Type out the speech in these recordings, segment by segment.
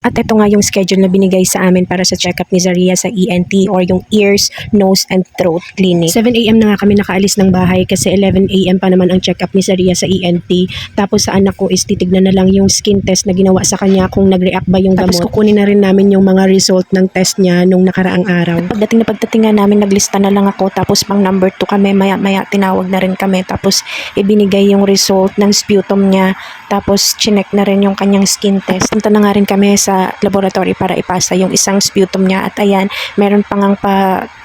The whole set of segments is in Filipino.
At ito nga yung schedule na binigay sa amin para sa check-up ni Zaria sa ENT or yung ears, nose, and throat clinic. 7 AM na nga kami nakaalis ng bahay kasi 11 AM pa naman ang check-up ni Zaria sa ENT. Tapos sa anak ko is titignan na lang yung skin test na ginawa sa kanya kung nag-react ba yung gamot. Tapos kukunin na rin namin yung mga result ng test niya nung nakaraang araw. At pagdating nga namin, naglista na lang ako. Tapos pang number 2 kami, maya-maya tinawag na rin kami. Tapos ibinigay yung result ng sputum niya. Tapos chinek na rin yung kanyang skin test. Punta na nga rin kami sa laboratory para ipasa yung isang sputum niya. At ayan, meron pa ngang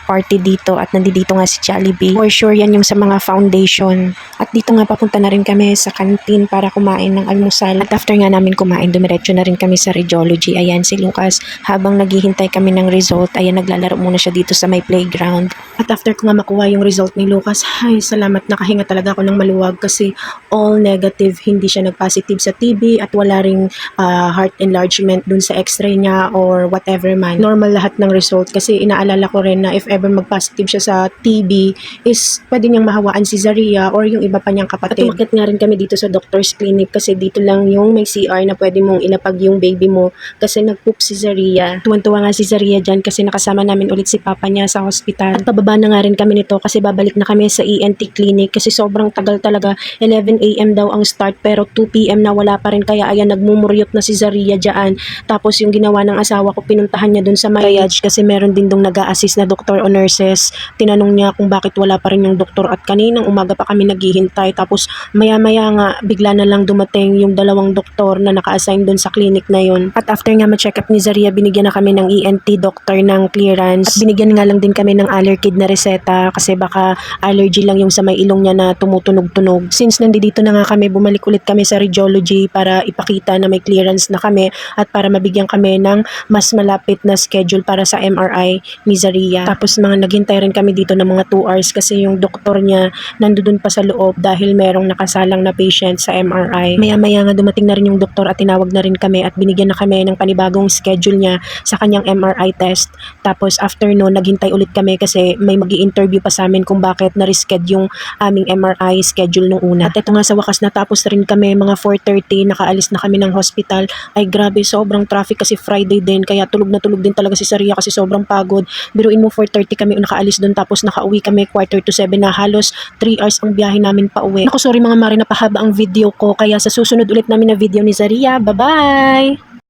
party dito at nandito nga si Jollibee. For sure yan yung sa mga foundation. At dito nga papunta na rin kami sa canteen para kumain ng almusal. At after nga namin kumain, dumiretso na rin kami sa radiology. Ayan si Lucas, habang naghihintay kami ng result, ayan naglalaro muna siya dito sa may playground. At after ko nga makuha yung result ni Lucas, ay salamat, nakahinga talaga ako ng maluwag kasi all negative, hindi siya nag-positive sa TB at wala ring heart enlargement dun sa x-ray niya or whatever man. Normal lahat ng result kasi inaalala ko rin na if ever mag-positive siya sa TB is pwede niyang mahawaan si Zaria or yung iba pa niyang kapatid. At umakyat nga rin kami dito sa doctor's clinic kasi dito lang yung may CR na pwede mong ilapag yung baby mo kasi nag-poop si Zaria. Tuwan-tuwa nga si Zaria dyan kasi nakasama namin ulit si papa niya sa hospital. At pababa na nga rin kami nito kasi babalik na kami sa ENT clinic kasi sobrang tagal talaga. 11 AM daw ang start pero 2 PM na wala pa rin kaya ayan nagmumuryot na si Zaria dyan. Tapos yung ginawa ng asawa ko, pinuntahan niya dun sa triage kasi meron din dong nag-a-assist na doktor o nurses. Tinanong niya kung bakit wala pa rin yung doktor at kaninang umaga pa kami naghihintay. Tapos maya-maya nga bigla na lang dumating yung dalawang doktor na naka-assign dun sa clinic na yun. At after nga ma-check up ni Zaria, binigyan na kami ng ENT doctor ng clearance. At binigyan nga lang din kami ng Allerkid na reseta kasi baka allergy lang yung sa may ilong niya na tumutunog-tunog. Since nandito na nga kami, bumalik ulit kami sa radiology para ipakita na may clearance na kami at para mabigyan kami ng mas malapit na schedule para sa MRI ni Zaria. Tapos mga naghintay rin kami dito ng mga 2 hours kasi yung doktor niya nandoon pa sa loob dahil merong nakasalang na patient sa MRI. Maya-maya nga dumating na rin yung doktor at tinawag na rin kami at binigyan na kami ng panibagong schedule niya sa kanyang MRI test. Tapos after noon, naghintay ulit kami kasi may magi-interview pa sa amin kung bakit na-reschedule yung aming MRI schedule nung una. At ito nga sa wakas natapos rin kami, mga 4:30 nakaalis na kami ng hospital. Ay grabe, sobrang traffic kasi Friday din kaya tulog na tulog din talaga si Zaria kasi sobrang pagod. Biruin mo 4:30 kami nakaalis doon tapos nakauwi kami 6:45 na, halos 3 hours ang biyahe namin pa uwi. Naku, sorry mga mare, napahaba ang video ko kaya sa susunod ulit namin na video ni Zaria. Bye-bye!